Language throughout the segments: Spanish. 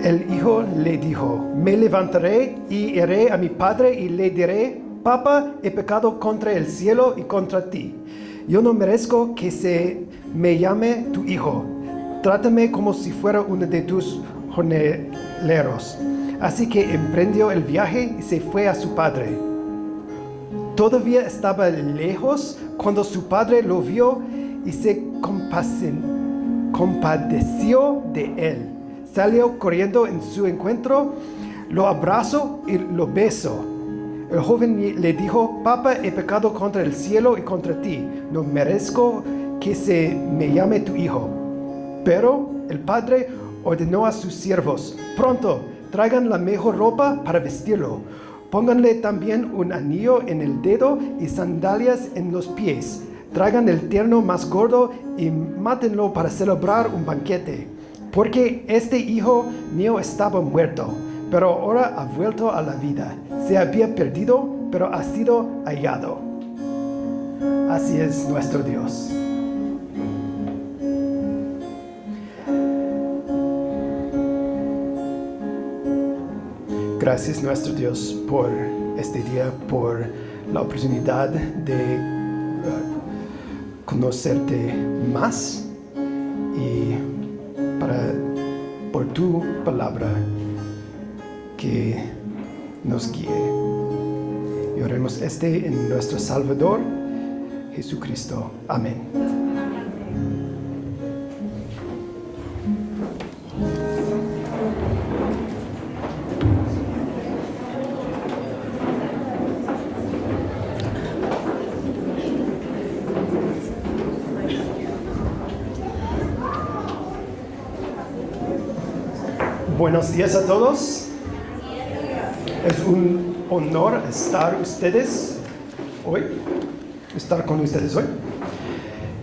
El hijo le dijo, me levantaré y iré a mi padre y le diré, Papá, he pecado contra el cielo y contra ti. Yo no merezco que se me llame tu hijo. Trátame como si fuera uno de tus jornaleros. Así que emprendió el viaje y se fue a su padre. Todavía estaba lejos cuando su padre lo vio y se compadeció de él. Salió corriendo en su encuentro, lo abrazó y lo besó. El joven le dijo, Papá, he pecado contra el cielo y contra ti. No merezco que se me llame tu hijo. Pero el padre ordenó a sus siervos, pronto, traigan la mejor ropa para vestirlo. Pónganle también un anillo en el dedo y sandalias en los pies. Traigan el ternero más gordo y mátenlo para celebrar un banquete. Porque este hijo mío estaba muerto, pero ahora ha vuelto a la vida. Se había perdido, pero ha sido hallado. Así es nuestro Dios. Gracias nuestro Dios por este día, por la oportunidad de conocerte más y por tu palabra que nos guíe. Y oremos en nuestro Salvador, Jesucristo. Amén. Buenos días a todos. Es un honor estar con ustedes hoy.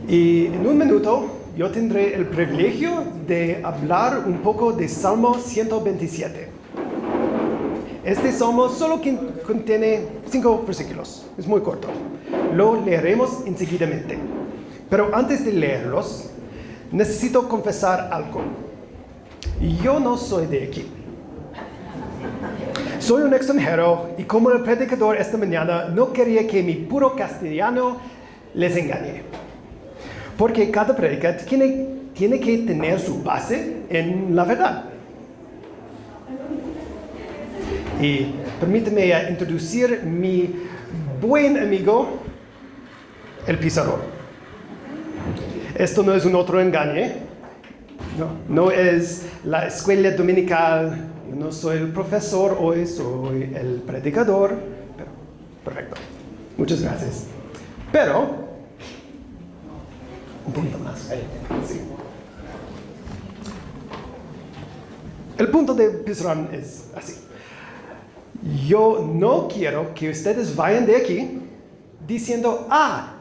Y en un minuto yo tendré el privilegio de hablar un poco de Salmo 127. Este salmo solo contiene 5 versículos. Es muy corto. Lo leeremos enseguidamente. Pero antes de leerlos, necesito confesar algo. Yo no soy de aquí. Soy un extranjero y como el predicador esta mañana no quería que mi puro castellano les engañe. Porque cada prédica tiene que tener su base en la verdad. Y permíteme introducir mi buen amigo, el pizarrón. Esto no es un otro engaño. No es la escuela dominical. Yo no soy el profesor hoy, soy el predicador. Pero, perfecto. Muchas gracias. Pero, un poquito más. Sí. El punto de pizarrón es así. Yo no quiero que ustedes vayan de aquí diciendo,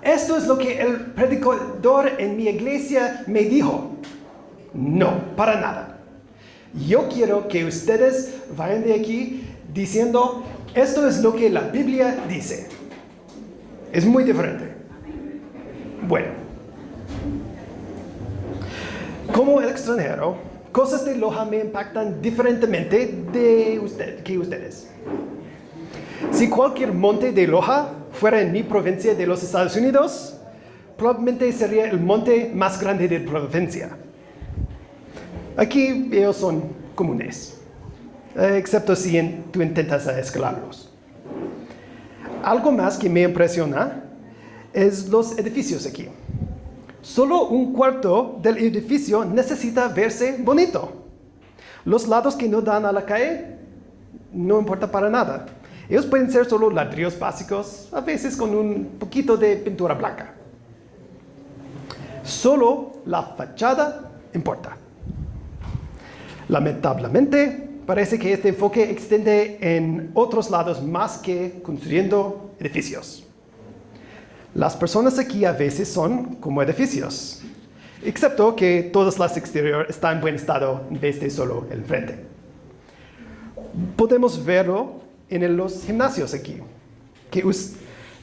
esto es lo que el predicador en mi iglesia me dijo. No, para nada. Yo quiero que ustedes vayan de aquí diciendo, esto es lo que la Biblia dice. Es muy diferente. Bueno, como el extranjero, cosas de Loja me impactan diferentemente que ustedes. Si cualquier monte de Loja fuera en mi provincia de los Estados Unidos, probablemente sería el monte más grande de la provincia. Aquí ellos son comunes, excepto si tú intentas escalarlos. Algo más que me impresiona es los edificios aquí. Solo un cuarto del edificio necesita verse bonito. Los lados que no dan a la calle no importa para nada. Ellos pueden ser solo ladrillos básicos, a veces con un poquito de pintura blanca. Solo la fachada importa. Lamentablemente, parece que este enfoque extiende en otros lados más que construyendo edificios. Las personas aquí a veces son como edificios, excepto que todas las exteriores están en buen estado en vez de solo el frente. Podemos verlo en los gimnasios aquí,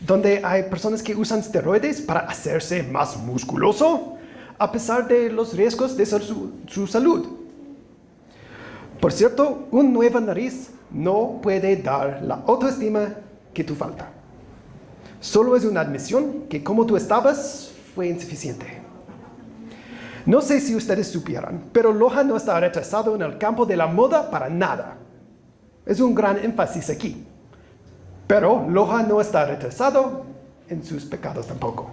donde hay personas que usan esteroides para hacerse más musculoso, a pesar de los riesgos de su salud. Por cierto, una nueva nariz no puede dar la autoestima que tú falta. Solo es una admisión que como tú estabas fue insuficiente. No sé si ustedes supieran, pero Loja no está retrasado en el campo de la moda para nada. Es un gran énfasis aquí. Pero Loja no está retrasado en sus pecados tampoco.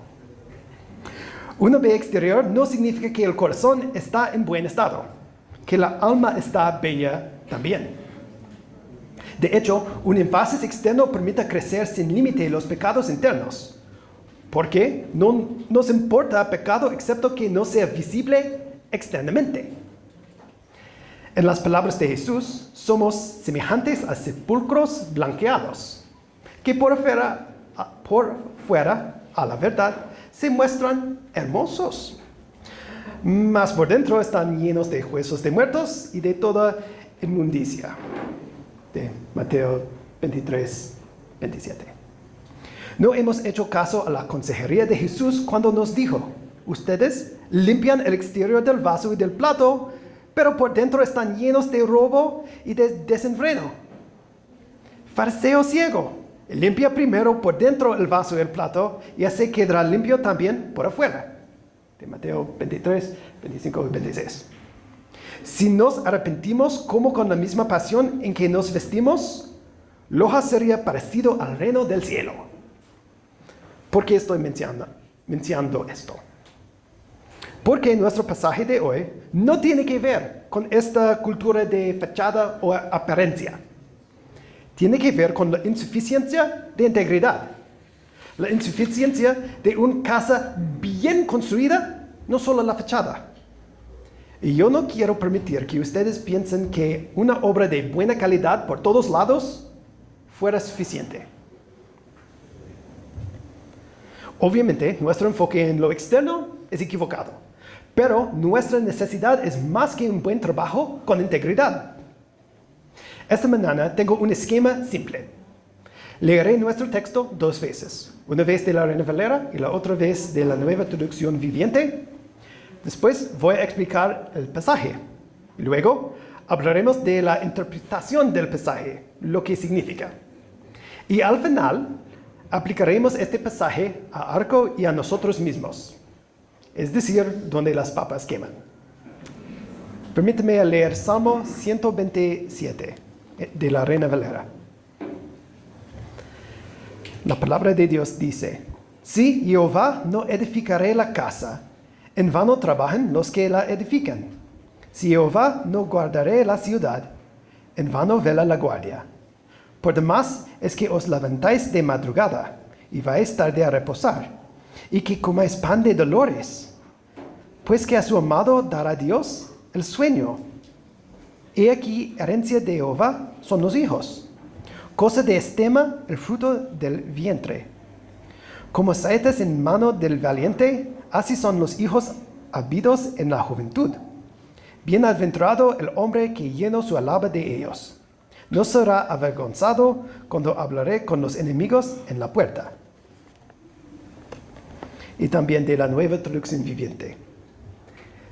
Una bella exterior no significa que el corazón está en buen estado, que la alma está bella también. De hecho, un énfasis externo permite crecer sin límite los pecados internos, porque no nos importa pecado excepto que no sea visible externamente. En las palabras de Jesús, somos semejantes a sepulcros blanqueados, que por fuera, a la verdad, se muestran hermosos, mas por dentro están llenos de huesos de muertos y de toda inmundicia. De Mateo 23, 27. No hemos hecho caso a la consejería de Jesús cuando nos dijo: ustedes limpian el exterior del vaso y del plato, pero por dentro están llenos de robo y de desenfreno. Fariseo ciego, limpia primero por dentro el vaso y el plato, y así quedará limpio también por afuera. De Mateo 23, 25 y 26. Si nos arrepentimos como con la misma pasión en que nos vestimos, Loja sería parecido al reino del cielo. ¿Por qué estoy mencionando esto? Porque nuestro pasaje de hoy no tiene que ver con esta cultura de fachada o apariencia. Tiene que ver con la insuficiencia de integridad. La insuficiencia de una casa bien construida, no solo la fachada. Y yo no quiero permitir que ustedes piensen que una obra de buena calidad por todos lados fuera suficiente. Obviamente, nuestro enfoque en lo externo es equivocado, pero nuestra necesidad es más que un buen trabajo con integridad. Esta mañana tengo un esquema simple. Leeré nuestro texto 2 veces, una vez de la Reina Valera y la otra vez de la Nueva Traducción Viviente. Después voy a explicar el pasaje. Luego hablaremos de la interpretación del pasaje, lo que significa. Y al final aplicaremos este pasaje a Arco y a nosotros mismos, es decir, donde las papas queman. Permíteme leer Salmo 127 de la Reina Valera. La palabra de Dios dice: si Jehová no edificaré la casa, en vano trabajan los que la edifican. Si Jehová no guardaré la ciudad, en vano vela la guardia. Por demás es que os levantáis de madrugada, y vais tarde a reposar, y que comáis pan de dolores, pues que a su amado dará Dios el sueño. He aquí, herencia de Jehová son los hijos, cosa de estima el fruto del vientre. Como saetas en mano del valiente, así son los hijos habidos en la juventud. Bienaventurado el hombre que lleno su alaba de ellos. No será avergonzado cuando hablaré con los enemigos en la puerta. Y también de la Nueva Traducción Viviente.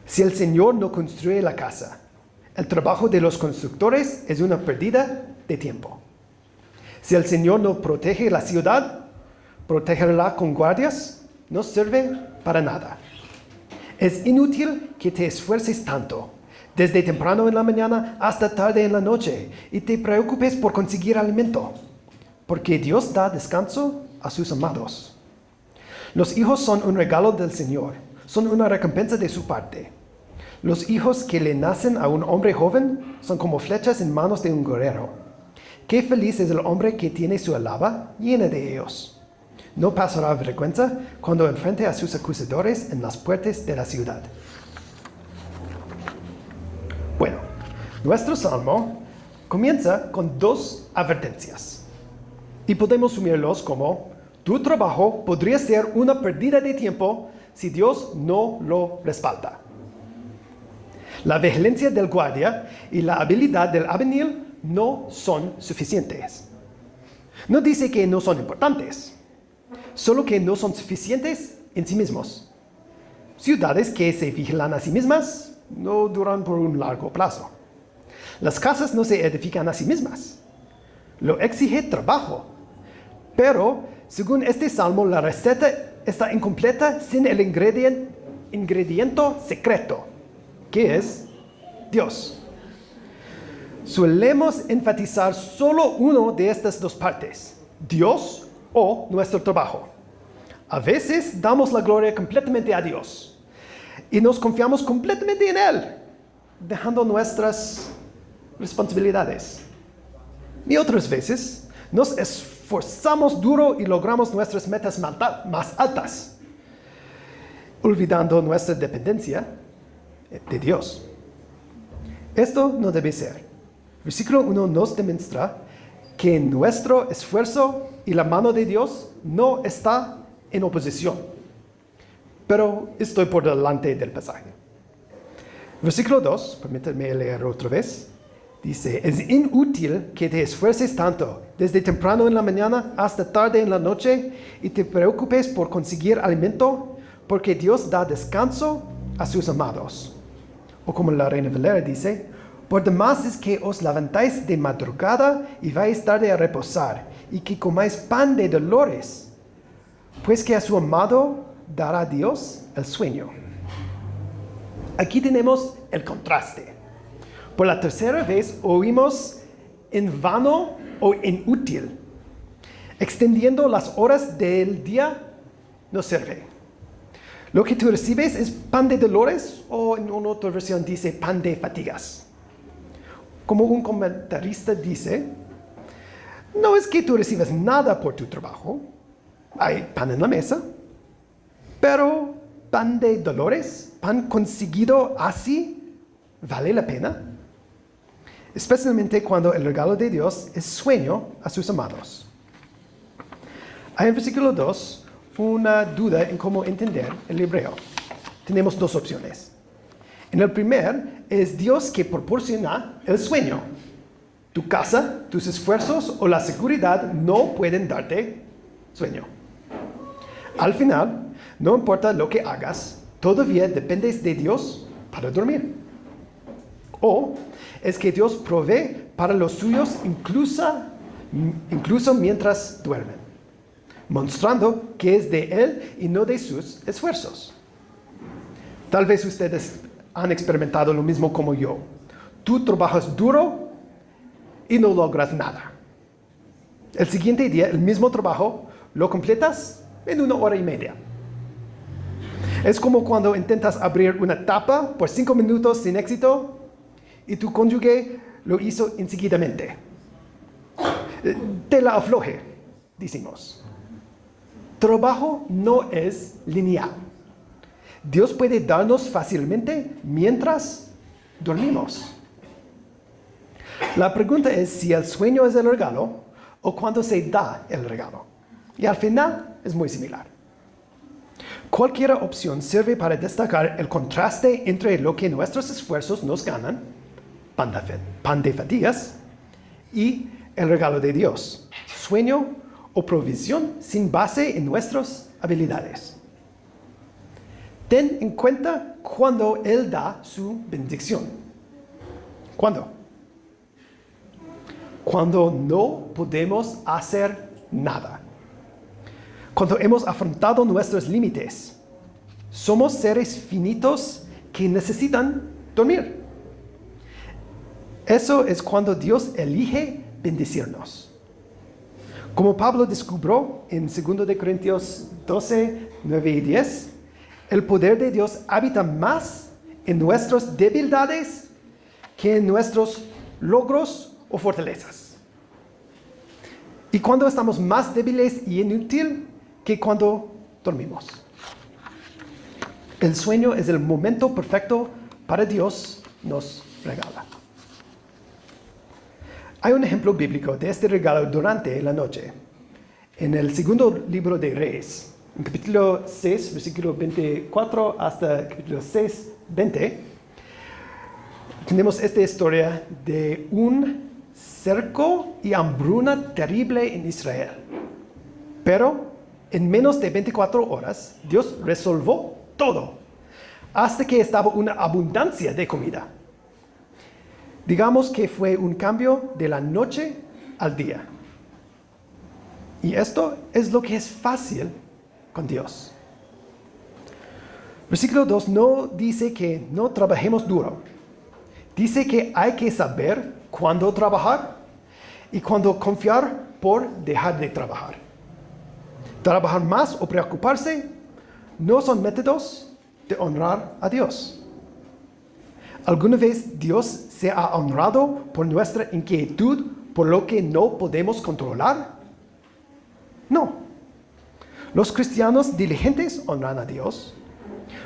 Si el Señor no construye la casa, el trabajo de los constructores es una pérdida de tiempo. Si el Señor no protege la ciudad, protegerla con guardias, no sirve para nada. Es inútil que te esfuerces tanto, desde temprano en la mañana hasta tarde en la noche, y te preocupes por conseguir alimento, porque Dios da descanso a sus amados. Los hijos son un regalo del Señor, son una recompensa de su parte. Los hijos que le nacen a un hombre joven son como flechas en manos de un guerrero. Qué feliz es el hombre que tiene su alaba llena de ellos. No pasará vergüenza cuando enfrente a sus acusadores en las puertas de la ciudad. Bueno, nuestro salmo comienza con 2 advertencias. Y podemos sumirlos como: tu trabajo podría ser una pérdida de tiempo si Dios no lo respalda. La vigilancia del guardia y la habilidad del albañil no son suficientes. No dice que no son importantes, solo que no son suficientes en sí mismos. Ciudades que se vigilan a sí mismas no duran por un largo plazo. Las casas no se edifican a sí mismas. Lo exige trabajo. Pero, según este salmo, la receta está incompleta sin el ingrediente secreto, que es Dios. Solemos enfatizar solo uno de estas dos partes, Dios o nuestro trabajo. A veces damos la gloria completamente a Dios y nos confiamos completamente en Él, dejando nuestras responsabilidades. Y otras veces nos esforzamos duro y logramos nuestras metas más altas, olvidando nuestra dependencia de Dios. Esto no debe ser. Versículo 1 nos demuestra que nuestro esfuerzo y la mano de Dios no está en oposición. Pero estoy por delante del pasaje. Versículo 2, permítanme leer otra vez. Dice, es inútil que te esfuerces tanto, desde temprano en la mañana hasta tarde en la noche, y te preocupes por conseguir alimento, porque Dios da descanso a sus amados. O como la Reina Valera dice, por demás es que os levantáis de madrugada y vais tarde a reposar, y que comáis pan de dolores, pues que a su amado dará Dios el sueño. Aquí tenemos el contraste. Por la tercera vez oímos en vano o inútil. Extendiendo las horas del día no sirve. Lo que tú recibes es pan de dolores, o en una otra versión dice pan de fatigas. Como un comentarista dice, no es que tú recibas nada por tu trabajo. Hay pan en la mesa, pero pan de dolores, pan conseguido así, ¿vale la pena? Especialmente cuando el regalo de Dios es sueño a sus amados. Hay en versículo 2 una duda en cómo entender el hebreo. Tenemos dos opciones. En el primer, es Dios que proporciona el sueño. Tu casa, tus esfuerzos o la seguridad no pueden darte sueño. Al final, no importa lo que hagas, todavía dependes de Dios para dormir. O es que Dios provee para los suyos incluso mientras duermen, mostrando que es de Él y no de sus esfuerzos. Tal vez ustedes han experimentado lo mismo como yo. Tú trabajas duro y no logras nada. El siguiente día, el mismo trabajo, lo completas en 1 hora y media. Es como cuando intentas abrir una tapa por 5 minutos sin éxito y tu cónyuge lo hizo enseguidamente. Te la afloje, decimos. Trabajo no es lineal. Dios puede darnos fácilmente mientras dormimos. La pregunta es si el sueño es el regalo o cuando se da el regalo. Y al final es muy similar. Cualquier opción sirve para destacar el contraste entre lo que nuestros esfuerzos nos ganan, pan de fatigas, y el regalo de Dios, sueño o provisión sin base en nuestras habilidades. Ten en cuenta cuando Él da su bendición. ¿Cuándo? Cuando no podemos hacer nada. Cuando hemos afrontado nuestros límites. Somos seres finitos que necesitan dormir. Eso es cuando Dios elige bendecirnos. Como Pablo descubrió en 2 de Corintios 12, 9 y 10, el poder de Dios habita más en nuestras debilidades que en nuestros logros o fortalezas. Y cuando estamos más débiles y inútiles que cuando dormimos. El sueño es el momento perfecto para Dios nos regala. Hay un ejemplo bíblico de este regalo durante la noche. En el segundo libro de Reyes, en capítulo 6, versículo 24 hasta capítulo 6, 20, tenemos esta historia de un cerco y hambruna terrible en Israel. Pero en menos de 24 horas, Dios resolvió todo, hasta que estaba una abundancia de comida. Digamos que fue un cambio de la noche al día. Y esto es lo que es fácil con Dios. Versículo 2 no dice que no trabajemos duro. Dice que hay que saber cuándo trabajar y cuándo confiar por dejar de trabajar. Trabajar más o preocuparse no son métodos de honrar a Dios. ¿Alguna vez Dios se ha honrado por nuestra inquietud por lo que no podemos controlar? No. Los cristianos diligentes honran a Dios.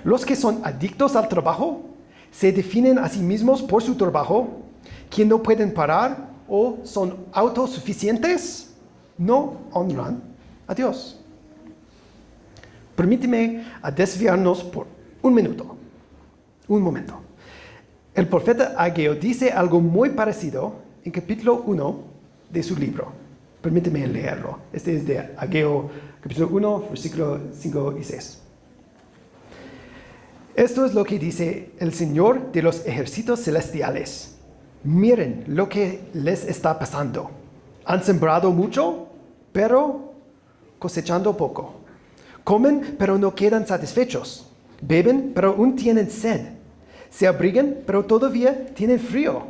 Los que son adictos al trabajo se definen a sí mismos por su trabajo, que no pueden parar o son autosuficientes, no honran a Dios. Permíteme desviarnos por un momento. El profeta Ageo dice algo muy parecido en capítulo 1 de su libro. Permíteme leerlo. Este es de Ageo, capítulo 1, versículos 5 y 6. Esto es lo que dice el Señor de los ejércitos celestiales. Miren lo que les está pasando. Han sembrado mucho, pero cosechando poco. Comen, pero no quedan satisfechos. Beben, pero aún tienen sed. Se abrigan, pero todavía tienen frío.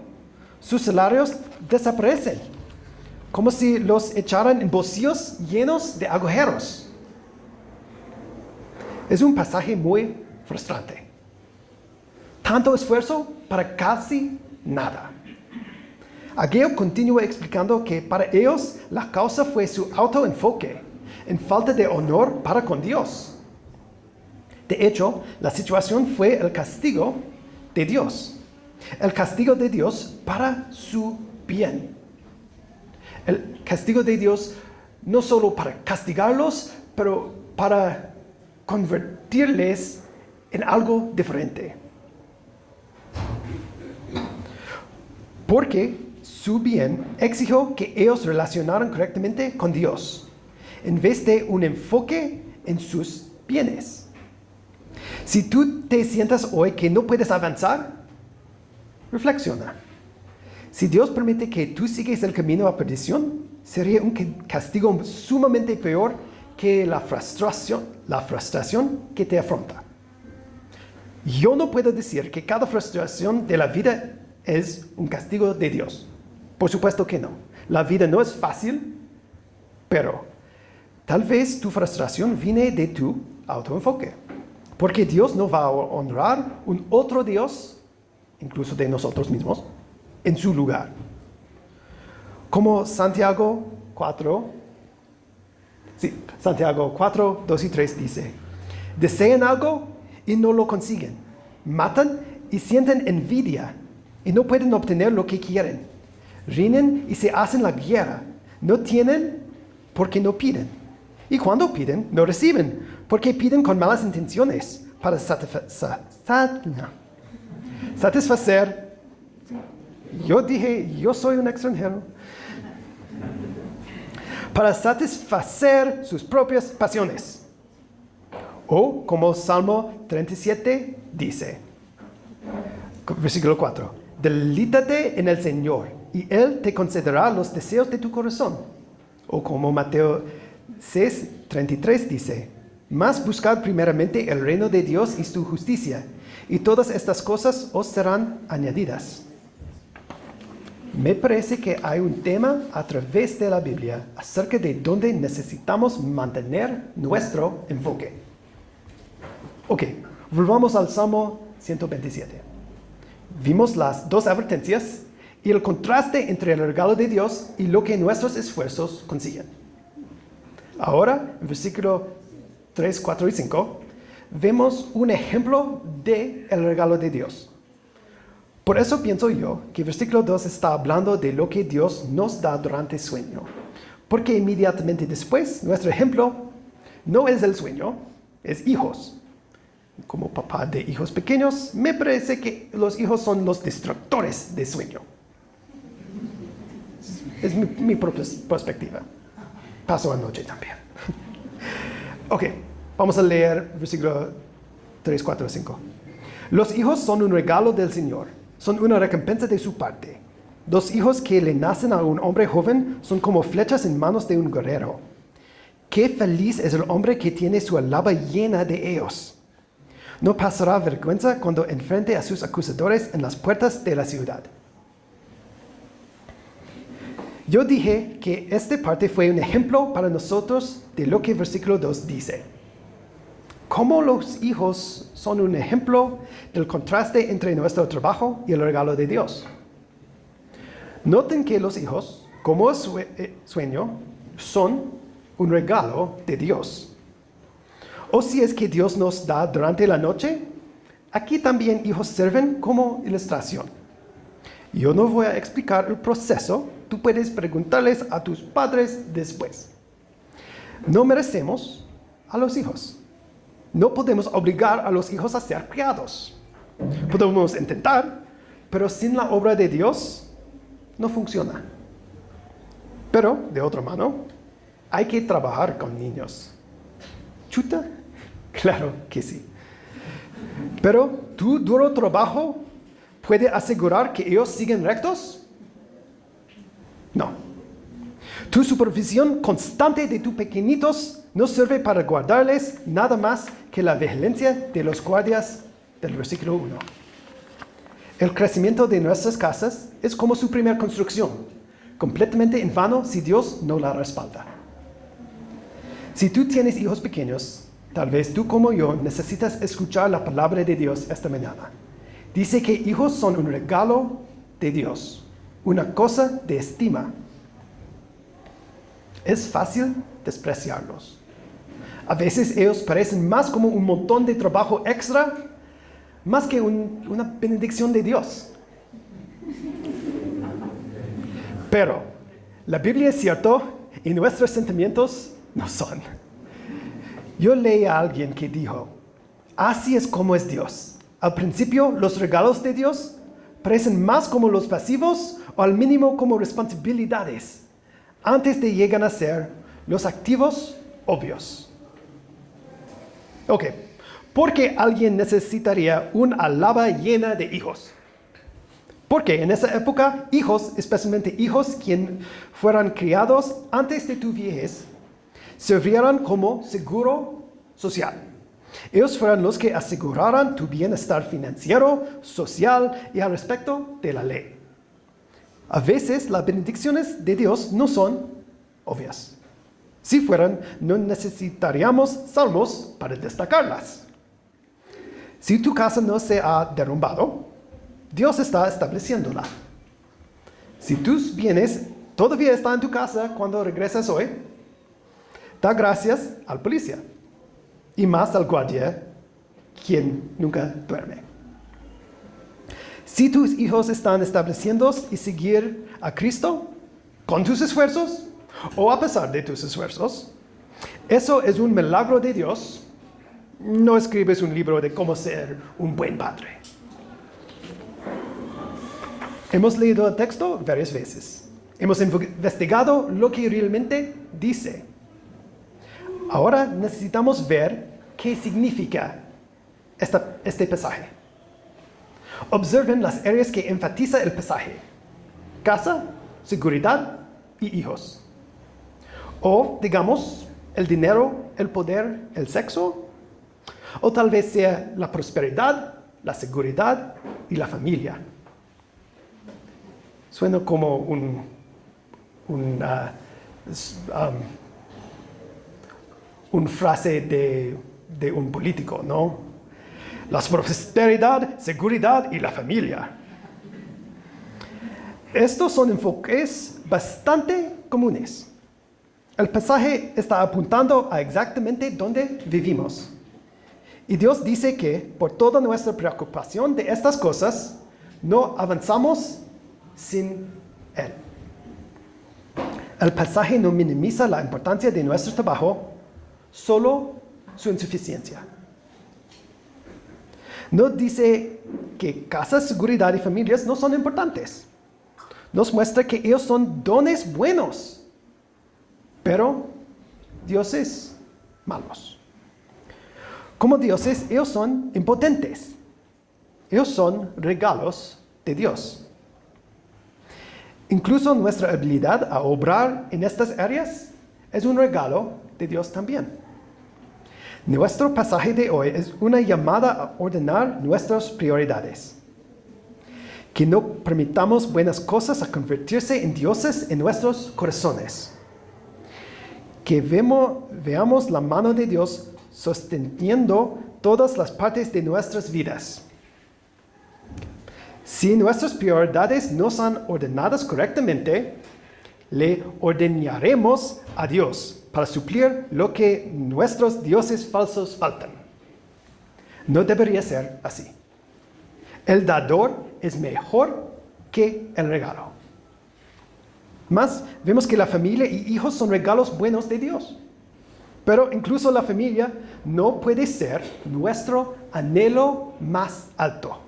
Sus salarios desaparecen, como si los echaran en bolsillos llenos de agujeros. Es un pasaje muy frustrante. Tanto esfuerzo para casi nada. Ageo continúa explicando que para ellos la causa fue su autoenfoque en falta de honor para con Dios. De hecho, la situación fue el castigo de Dios. El castigo de Dios para su bien. El castigo de Dios no solo para castigarlos, pero para convertirles en algo diferente. Porque su bien exigió que ellos relacionaran correctamente con Dios, en vez de un enfoque en sus bienes. Si tú te sientas hoy que no puedes avanzar, reflexiona. Si Dios permite que tú sigues el camino a perdición, sería un castigo sumamente peor que la frustración que te afronta. Yo no puedo decir que cada frustración de la vida es un castigo de Dios. Por supuesto que no. La vida no es fácil, pero tal vez tu frustración viene de tu autoenfoque. Porque Dios no va a honrar un otro Dios, incluso de nosotros mismos, en su lugar. Como Santiago 4, 2 y 3 dice, desean algo y no lo consiguen. Matan y sienten envidia y no pueden obtener lo que quieren. Riñen y se hacen la guerra. No tienen porque no piden. Y cuando piden, no reciben, porque piden con malas intenciones para satisfacer. Yo dije, yo soy un extranjero. Para satisfacer sus propias pasiones. O como Salmo 37 dice, versículo 4, delítate en el Señor y Él te concederá los deseos de tu corazón. O como Mateo 6:33 dice, mas buscad primeramente el reino de Dios y su justicia, y todas estas cosas os serán añadidas. Me parece que hay un tema a través de la Biblia acerca de dónde necesitamos mantener nuestro enfoque. Ok, volvamos al Salmo 127. Vimos las dos advertencias y el contraste entre el regalo de Dios y lo que nuestros esfuerzos consiguen. Ahora, en versículo 3, 4 y 5, vemos un ejemplo del regalo de Dios. Por eso pienso yo que versículo 2 está hablando de lo que Dios nos da durante el sueño. Porque inmediatamente después, nuestro ejemplo no es el sueño, es hijos. Como papá de hijos pequeños, me parece que los hijos son los destructores de sueño. Es mi propia perspectiva. Paso anoche también. Ok, vamos a leer versículo 3, 4, 5. Los hijos son un regalo del Señor. son una recompensa de su parte. Los hijos que le nacen a un hombre joven son como flechas en manos de un guerrero. Qué feliz es el hombre que tiene su alaba llena de ellos. No pasará vergüenza cuando enfrente a sus acusadores en las puertas de la ciudad. Yo dije que esta parte fue un ejemplo para nosotros de lo que el versículo 2 dice. Cómo los hijos son un ejemplo del contraste entre nuestro trabajo y el regalo de Dios. Noten que los hijos, como sueño, son un regalo de Dios. O si es que Dios nos da durante la noche, aquí también hijos sirven como ilustración. Yo no voy a explicar el proceso, tú puedes preguntarles a tus padres después. No merecemos a los hijos. No podemos obligar a los hijos a ser criados. Podemos intentar, pero sin la obra de Dios no funciona. Pero, de otra mano, hay que trabajar con niños. ¿Chuta? Claro que sí. Pero tu duro trabajo puede asegurar que ellos siguen rectos. No. Tu supervisión constante de tus pequeñitos no sirve para guardarles nada más que la vigilancia de los guardias del versículo 1. El crecimiento de nuestras casas es como su primera construcción, completamente en vano si Dios no la respalda. Si tú tienes hijos pequeños, tal vez tú como yo necesitas escuchar la palabra de Dios esta mañana. Dice que hijos son un regalo de Dios, una cosa de estima. Es fácil despreciarlos. A veces ellos parecen más como un montón de trabajo extra, más que una bendición de Dios. Pero la Biblia es cierto y nuestros sentimientos no son. Yo leí a alguien que dijo, así es como es Dios. Al principio, los regalos de Dios parecen más como los pasivos o al mínimo como responsabilidades, antes de llegar a ser los activos obvios. Ok, ¿por qué alguien necesitaría una alaba llena de hijos? Porque en esa época, hijos, especialmente hijos quien fueran criados antes de tu vejez, servían como seguro social. Ellos fueron los que aseguraran tu bienestar financiero, social y al respecto de la ley. A veces las bendiciones de Dios no son obvias. Si fueran, no necesitaríamos salmos para destacarlas. Si tu casa no se ha derrumbado, Dios está estableciéndola. Si tus bienes todavía están en tu casa cuando regresas hoy, da gracias al policía y más al guardia, quien nunca duerme. Si tus hijos están estableciéndose y seguir a Cristo con tus esfuerzos o a pesar de tus esfuerzos, eso es un milagro de Dios. No escribes un libro de cómo ser un buen padre. Hemos leído el texto varias veces. Hemos investigado lo que realmente dice. Ahora necesitamos ver qué significa este pasaje. Observen las áreas que enfatiza el pasaje: casa, seguridad y hijos. O, digamos, el dinero, el poder, el sexo. O tal vez sea la prosperidad, la seguridad y la familia. Suena como una frase de un político, ¿no? La prosperidad, seguridad y la familia. Estos son enfoques bastante comunes. El pasaje está apuntando a exactamente dónde vivimos. Y Dios dice que por toda nuestra preocupación de estas cosas, no avanzamos sin Él. El pasaje no minimiza la importancia de nuestro trabajo, solo su insuficiencia. No dice que casa, seguridad y familias no son importantes. Nos muestra que ellos son dones buenos, pero dioses malos. Como dioses, ellos son impotentes. Ellos son regalos de Dios. Incluso nuestra habilidad a obrar en estas áreas es un regalo de Dios también. Nuestro pasaje de hoy es una llamada a ordenar nuestras prioridades. Que no permitamos buenas cosas a convertirse en dioses en nuestros corazones. Que veamos la mano de Dios sosteniendo todas las partes de nuestras vidas. Si nuestras prioridades no son ordenadas correctamente, le ordenaremos a Dios para suplir lo que nuestros dioses falsos faltan. No debería ser así. El dador es mejor que el regalo. Más, vemos que la familia y hijos son regalos buenos de Dios. Pero incluso la familia no puede ser nuestro anhelo más alto.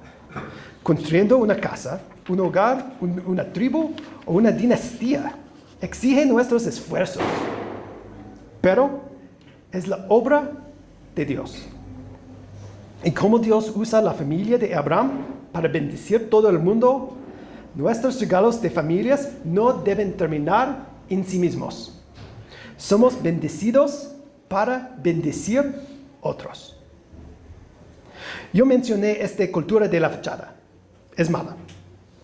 Construyendo una casa, un hogar, una tribu o una dinastía exige nuestros esfuerzos. Pero es la obra de Dios. Y como Dios usa la familia de Abraham para bendecir todo el mundo, nuestros regalos de familias no deben terminar en sí mismos. Somos bendecidos para bendecir otros. Yo mencioné esta cultura de la fachada. Es mala.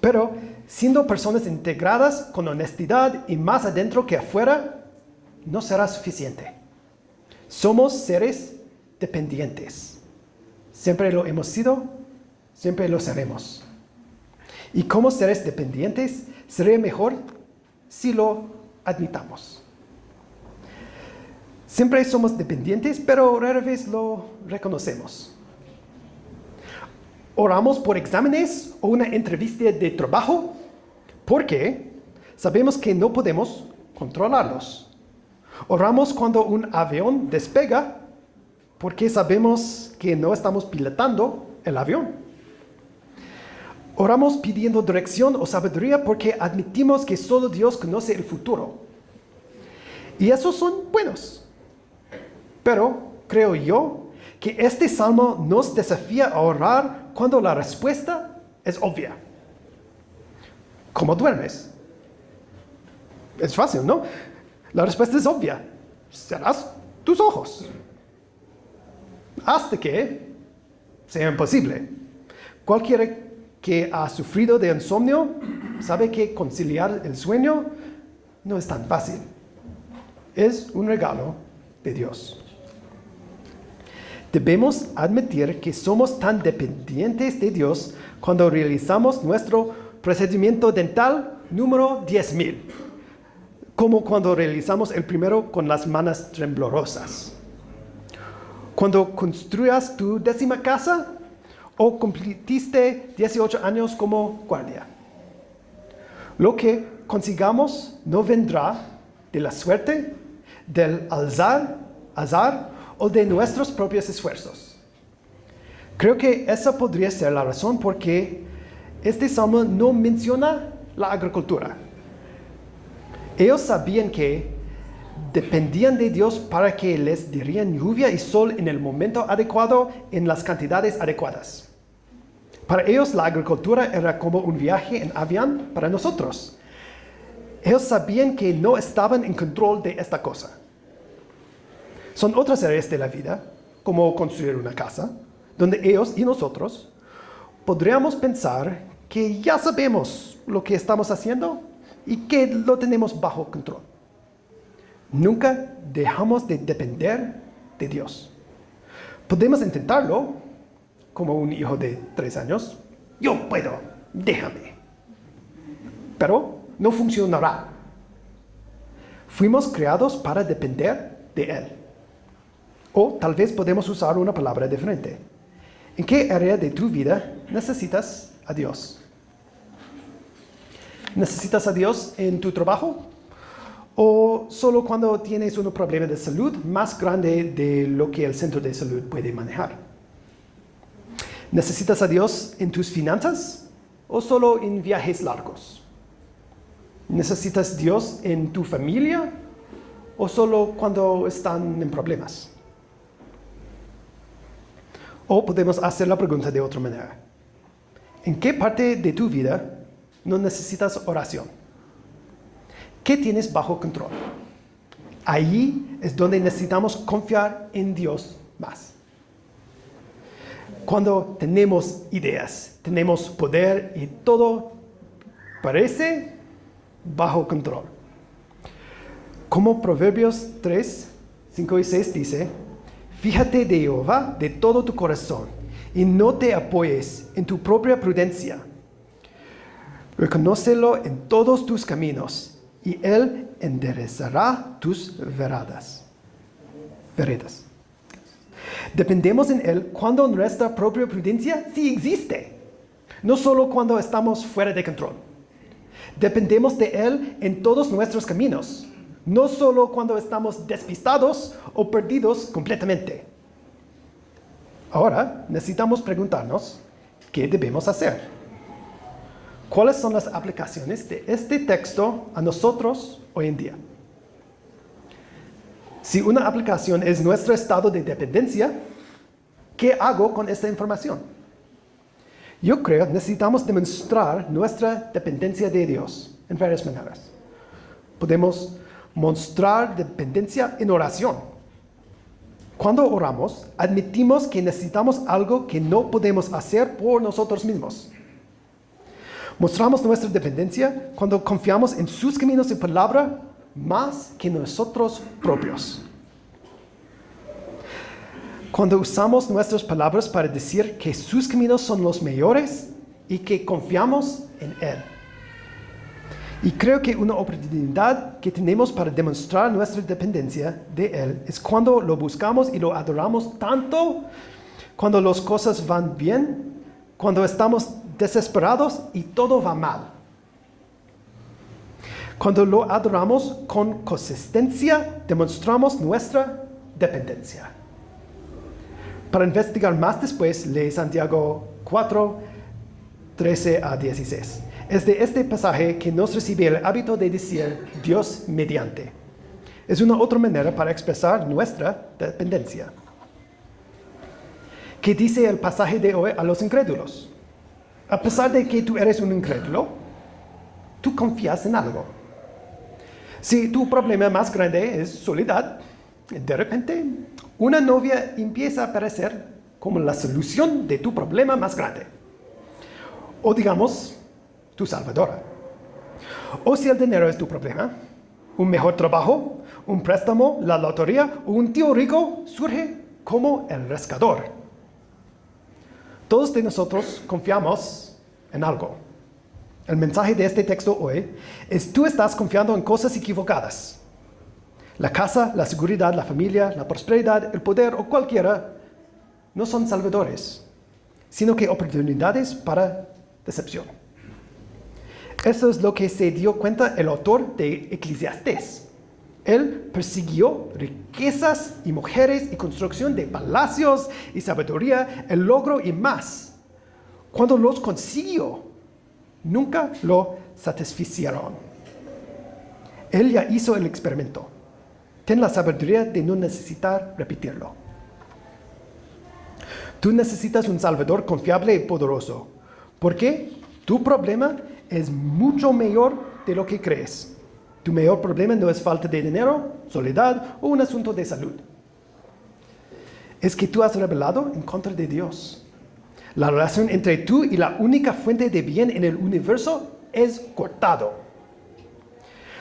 Pero siendo personas integradas con honestidad y más adentro que afuera, no será suficiente. Somos seres dependientes. Siempre lo hemos sido, siempre lo seremos. Y como seres dependientes, sería mejor si lo admitamos. Siempre somos dependientes, pero rara vez lo reconocemos. Oramos por exámenes o una entrevista de trabajo porque sabemos que no podemos controlarlos. Oramos cuando un avión despega porque sabemos que no estamos pilotando el avión. Oramos pidiendo dirección o sabiduría porque admitimos que solo Dios conoce el futuro. Y esos son buenos. Pero creo yo que este salmo nos desafía a orar cuando la respuesta es obvia. ¿Cómo duermes? Es fácil, ¿no? La respuesta es obvia. Cerrarás tus ojos. Hasta que sea imposible. Cualquiera que ha sufrido de insomnio sabe que conciliar el sueño no es tan fácil. Es un regalo de Dios. Debemos admitir que somos tan dependientes de Dios cuando realizamos nuestro procedimiento dental número 10,000, como cuando realizamos el primero con las manos temblorosas. Cuando construyas tu 10ª casa o cumpliste 18 años como guardia. Lo que consigamos no vendrá de la suerte, del azar o de nuestros propios esfuerzos. Creo que esa podría ser la razón por qué este salmo no menciona la agricultura. Ellos sabían que dependían de Dios para que les dieran lluvia y sol en el momento adecuado, en las cantidades adecuadas. Para ellos la agricultura era como un viaje en avión para nosotros. Ellos sabían que no estaban en control de esta cosa. Son otras áreas de la vida, como construir una casa, donde ellos y nosotros podríamos pensar que ya sabemos lo que estamos haciendo y que lo tenemos bajo control. Nunca dejamos de depender de Dios. Podemos intentarlo, como un hijo de 3 años. Yo puedo, déjame. Pero no funcionará. Fuimos creados para depender de Él. O tal vez podemos usar una palabra diferente. ¿En qué área de tu vida necesitas a Dios? ¿Necesitas a Dios en tu trabajo? ¿O solo cuando tienes un problema de salud más grande de lo que el centro de salud puede manejar? ¿Necesitas a Dios en tus finanzas? ¿O solo en viajes largos? ¿Necesitas a Dios en tu familia? ¿O solo cuando están en problemas? O podemos hacer la pregunta de otra manera. ¿En qué parte de tu vida no necesitas oración? ¿Qué tienes bajo control? Allí es donde necesitamos confiar en Dios más. Cuando tenemos ideas, tenemos poder y todo parece bajo control. Como Proverbios 3, 5 y 6 dice, fíjate de Jehová de todo tu corazón y no te apoyes en tu propia prudencia. Reconócelo en todos tus caminos y Él enderezará tus veredas. Dependemos en Él cuando nuestra propia prudencia sí existe, no solo cuando estamos fuera de control. Dependemos de Él en todos nuestros caminos, no solo cuando estamos despistados o perdidos completamente. Ahora necesitamos preguntarnos, ¿qué debemos hacer? ¿Cuáles son las aplicaciones de este texto a nosotros hoy en día? Si una aplicación es nuestro estado de dependencia, ¿qué hago con esta información? Yo creo que necesitamos demostrar nuestra dependencia de Dios en varias maneras. Podemos mostrar dependencia en oración. Cuando oramos, admitimos que necesitamos algo que no podemos hacer por nosotros mismos. Mostramos nuestra dependencia cuando confiamos en sus caminos y palabra más que nosotros propios. Cuando usamos nuestras palabras para decir que sus caminos son los mejores y que confiamos en Él. Y creo que una oportunidad que tenemos para demostrar nuestra dependencia de Él es cuando lo buscamos y lo adoramos tanto, cuando las cosas van bien, cuando estamos desesperados y todo va mal. Cuando lo adoramos con consistencia, demostramos nuestra dependencia. Para investigar más después, lee Santiago 4, 13 a 16. Es de este pasaje que nos recibe el hábito de decir Dios mediante. Es una otra manera para expresar nuestra dependencia. ¿Qué dice el pasaje de hoy a los incrédulos? A pesar de que tú eres un incrédulo, tú confías en algo. Si tu problema más grande es soledad, de repente una novia empieza a aparecer como la solución de tu problema más grande. O digamos, tu salvadora. O si el dinero es tu problema, un mejor trabajo, un préstamo, la lotería o un tío rico surge como el rescatador. Todos de nosotros confiamos en algo. El mensaje de este texto hoy es: tú estás confiando en cosas equivocadas. La casa, la seguridad, la familia, la prosperidad, el poder o cualquiera no son salvadores, sino que oportunidades para decepción. Eso es lo que se dio cuenta el autor de Eclesiastés. Él persiguió riquezas y mujeres y construcción de palacios y sabiduría, el logro y más. Cuando los consiguió, nunca lo satisficieron. Él ya hizo el experimento. Ten la sabiduría de no necesitar repetirlo. Tú necesitas un Salvador confiable y poderoso. ¿Por qué? Tu problema es mucho mayor de lo que crees. Tu mayor problema no es falta de dinero, soledad o un asunto de salud. Es que tú has rebelado en contra de Dios. La relación entre tú y la única fuente de bien en el universo es cortado.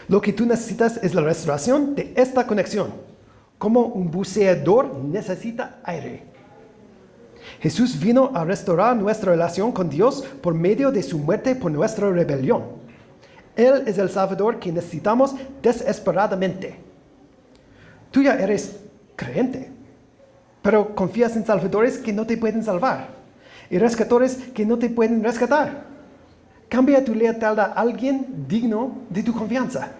Lo que tú necesitas es la restauración de esta conexión, como un buceador necesita aire. Jesús vino a restaurar nuestra relación con Dios por medio de su muerte por nuestra rebelión. Él es el Salvador que necesitamos desesperadamente. Tú ya eres creyente, pero confías en salvadores que no te pueden salvar y rescatadores que no te pueden rescatar. Cambia tu lealtad a alguien digno de tu confianza.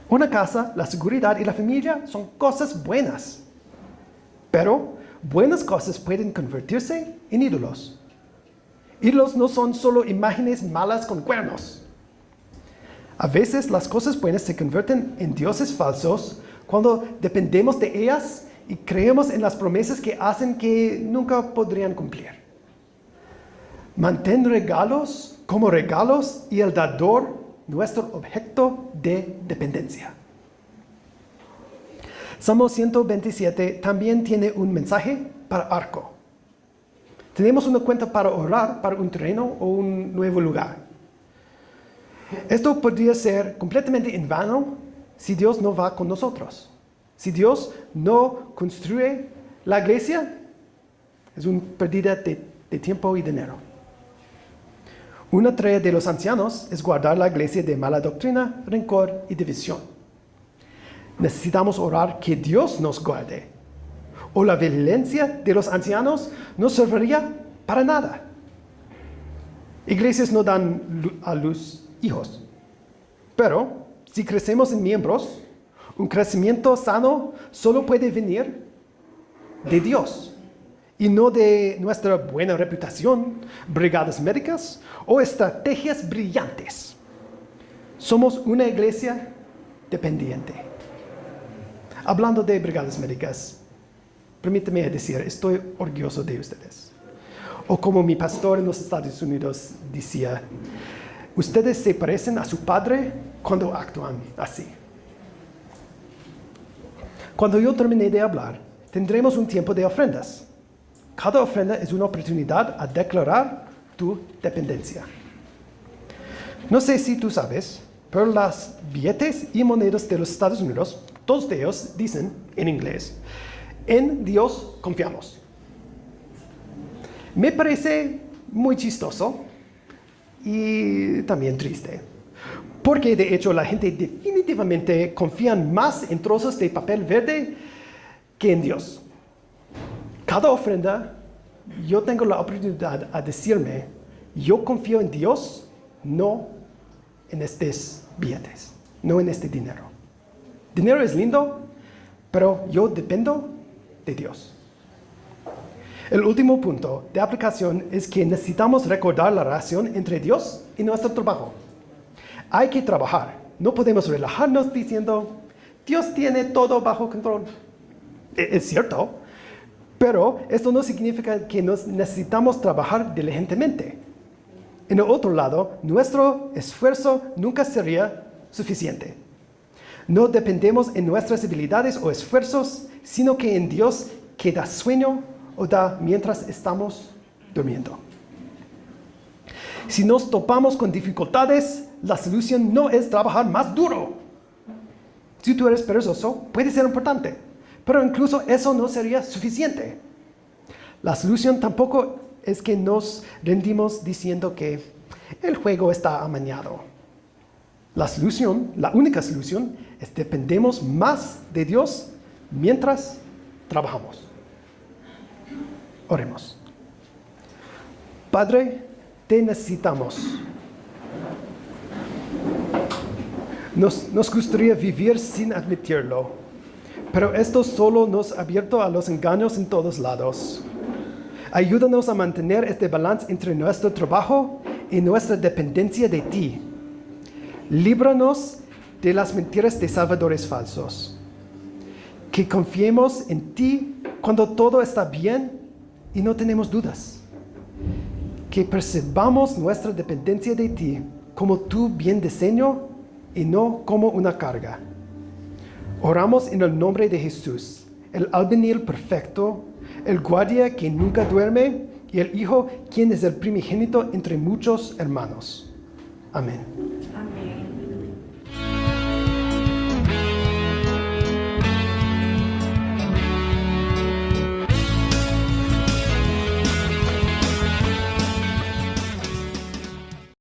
Una casa, la seguridad y la familia son cosas buenas, pero buenas cosas pueden convertirse en ídolos. Ídolos no son solo imágenes malas con cuernos. A veces las cosas buenas se convierten en dioses falsos cuando dependemos de ellas y creemos en las promesas que hacen que nunca podrían cumplir. Mantén regalos como regalos y el dador nuestro objeto de dependencia. Salmo 127 también tiene un mensaje para Arco. Tenemos una cuenta para orar para un terreno o un nuevo lugar. Esto podría ser completamente en vano si Dios no va con nosotros. Si Dios no construye la iglesia, es una pérdida de tiempo y dinero. Una tarea de los ancianos es guardar la iglesia de mala doctrina, rencor y división. Necesitamos orar que Dios nos guarde, o la vigilancia de los ancianos no serviría para nada. Iglesias no dan a luz hijos, pero si crecemos en miembros, un crecimiento sano solo puede venir de Dios y no de nuestra buena reputación, brigadas médicas o estrategias brillantes. Somos una iglesia dependiente. Hablando de brigadas médicas, permíteme decir, estoy orgulloso de ustedes. O como mi pastor en los Estados Unidos decía, ustedes se parecen a su padre cuando actúan así. Cuando yo termine de hablar, tendremos un tiempo de ofrendas. Cada ofrenda es una oportunidad a declarar tu dependencia. No sé si tú sabes, pero las billetes y monedas de los Estados Unidos, todos de ellos dicen en inglés, en Dios confiamos. Me parece muy chistoso y también triste, porque de hecho la gente definitivamente confía más en trozos de papel verde que en Dios. Cada ofrenda, yo tengo la oportunidad a decirme, yo confío en Dios, no en estos billetes, no en este dinero. Dinero es lindo, pero yo dependo de Dios. El último punto de aplicación es que necesitamos recordar la relación entre Dios y nuestro trabajo. Hay que trabajar. No podemos relajarnos diciendo, Dios tiene todo bajo control. Es cierto, pero esto no significa que necesitamos trabajar diligentemente. En el otro lado, nuestro esfuerzo nunca sería suficiente. No dependemos en nuestras habilidades o esfuerzos, sino que en Dios que da sueño o da mientras estamos durmiendo. Si nos topamos con dificultades, la solución no es trabajar más duro. Si tú eres perezoso, puede ser importante, pero incluso eso no sería suficiente. La solución tampoco es que nos rendimos diciendo que el juego está amañado. La única solución es dependemos más de Dios mientras trabajamos. Oremos. Padre, te necesitamos. Nos gustaría vivir sin admitirlo, pero esto solo nos ha abierto a los engaños en todos lados. Ayúdanos a mantener este balance entre nuestro trabajo y nuestra dependencia de ti. Líbranos de las mentiras de salvadores falsos. Que confiemos en ti cuando todo está bien y no tenemos dudas. Que percibamos nuestra dependencia de ti como tu bien diseño y no como una carga. Oramos en el nombre de Jesús, el albañil perfecto, el guardia que nunca duerme y el Hijo quien es el primogénito entre muchos hermanos. Amén. Amén.